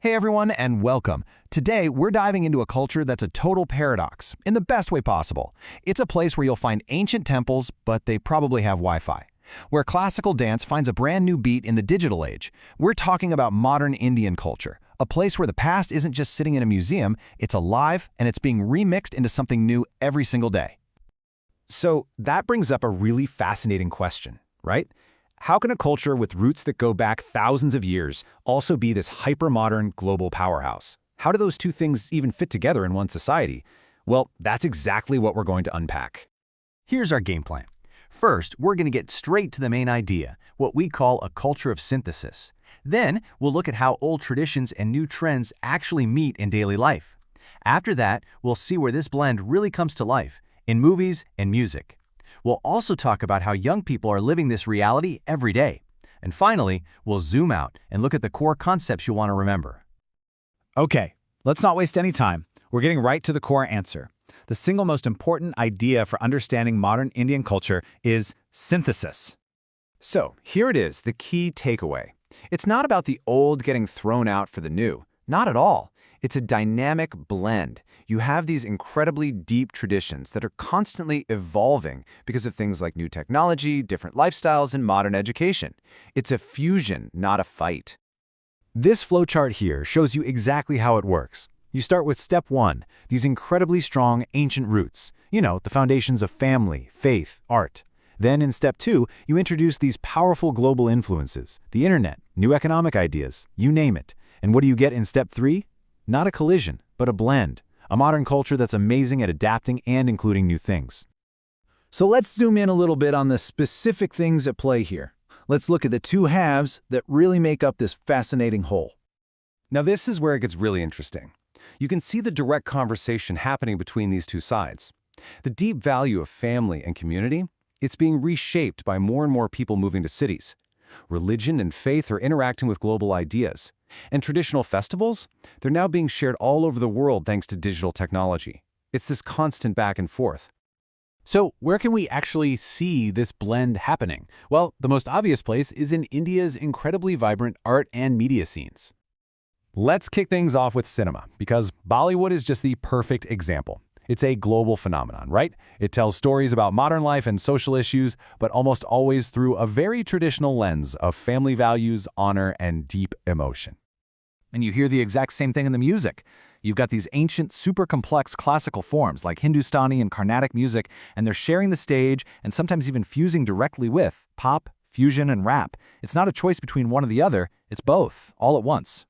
Hey everyone, and welcome. Today, we're diving into a culture that's a total paradox, in the best way possible. It's a place where you'll find ancient temples, but they probably have Wi-Fi. Where classical dance finds a brand new beat in the digital age. We're talking about modern Indian culture, a place where the past isn't just sitting in a museum, it's alive and it's being remixed into something new every single day. So that brings up a really fascinating question, right? How can a culture with roots that go back thousands of years also be this hyper-modern global powerhouse? How do those two things even fit together in one society? Well, that's exactly what we're going to unpack. Here's our game plan. First, we're going to get straight to the main idea, what we call a culture of synthesis. Then, we'll look at how old traditions and new trends actually meet in daily life. After that, we'll see where this blend really comes to life, in movies and music. We'll also talk about how young people are living this reality every day. And finally, we'll zoom out and look at the core concepts you'll want to remember. Okay, let's not waste any time. We're getting right to the core answer. The single most important idea for understanding modern Indian culture is synthesis. So here it is, the key takeaway. It's not about the old getting thrown out for the new. Not at all. It's a dynamic blend. You have these incredibly deep traditions that are constantly evolving because of things like new technology, different lifestyles, and modern education. It's a fusion, not a fight. This flowchart here shows you exactly how it works. You start with step 1, these incredibly strong ancient roots. The foundations of family, faith, art. Then in step 2, you introduce these powerful global influences, the internet, new economic ideas, you name it. And what do you get in step 3? Not a collision, but a blend. A modern culture that's amazing at adapting and including new things. So let's zoom in a little bit on the specific things at play here. Let's look at the two halves that really make up this fascinating whole. Now this is where it gets really interesting. You can see the direct conversation happening between these two sides. The deep value of family and community, it's being reshaped by more and more people moving to cities. Religion and faith are interacting with global ideas. And traditional festivals, they're now being shared all over the world thanks to digital technology. It's this constant back and forth. So where can we actually see this blend happening? Well, the most obvious place is in India's incredibly vibrant art and media scenes. Let's kick things off with cinema, because Bollywood is just the perfect example. It's a global phenomenon, right? It tells stories about modern life and social issues, but almost always through a very traditional lens of family values, honor, and deep emotion. And you hear the exact same thing in the music. You've got these ancient, super complex classical forms like Hindustani and Carnatic music, and they're sharing the stage and sometimes even fusing directly with pop, fusion, and rap. It's not a choice between one or the other, it's both, all at once.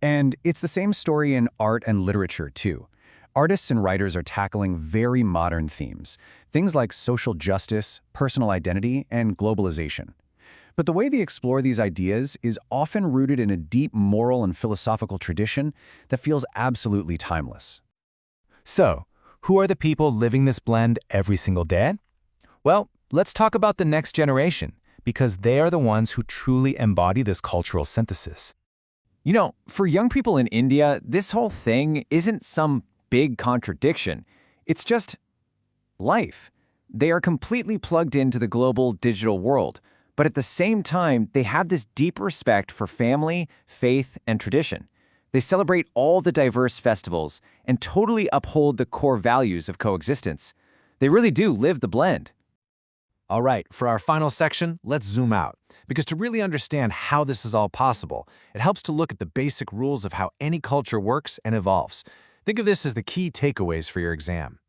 And it's the same story in art and literature, too. Artists and writers are tackling very modern themes, things like social justice, personal identity, and globalization. But the way they explore these ideas is often rooted in a deep moral and philosophical tradition that feels absolutely timeless. So, who are the people living this blend every single day? Well, let's talk about the next generation, because they are the ones who truly embody this cultural synthesis. For young people in India, this whole thing isn't some big contradiction. It's just life. They are completely plugged into the global digital world. But at the same time, they have this deep respect for family, faith, and tradition. They celebrate all the diverse festivals and totally uphold the core values of coexistence. They really do live the blend. All right, for our final section, let's zoom out. Because to really understand how this is all possible, it helps to look at the basic rules of how any culture works and evolves. Think of this as the key takeaways for your exam.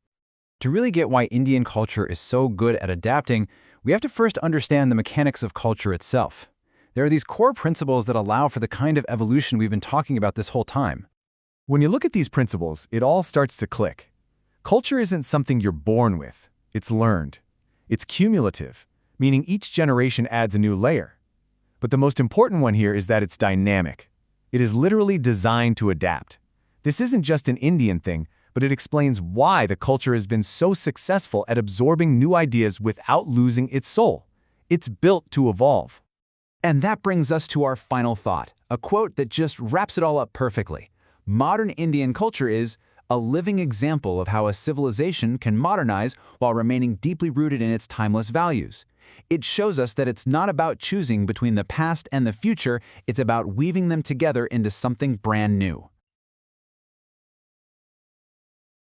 To really get why Indian culture is so good at adapting, we have to first understand the mechanics of culture itself. There are these core principles that allow for the kind of evolution we've been talking about this whole time. When you look at these principles, it all starts to click. Culture isn't something you're born with, it's learned. It's cumulative, meaning each generation adds a new layer. But the most important one here is that it's dynamic. It is literally designed to adapt. This isn't just an Indian thing, but it explains why the culture has been so successful at absorbing new ideas without losing its soul. It's built to evolve. And that brings us to our final thought, a quote that just wraps it all up perfectly. Modern Indian culture is a living example of how a civilization can modernize while remaining deeply rooted in its timeless values. It shows us that it's not about choosing between the past and the future, it's about weaving them together into something brand new.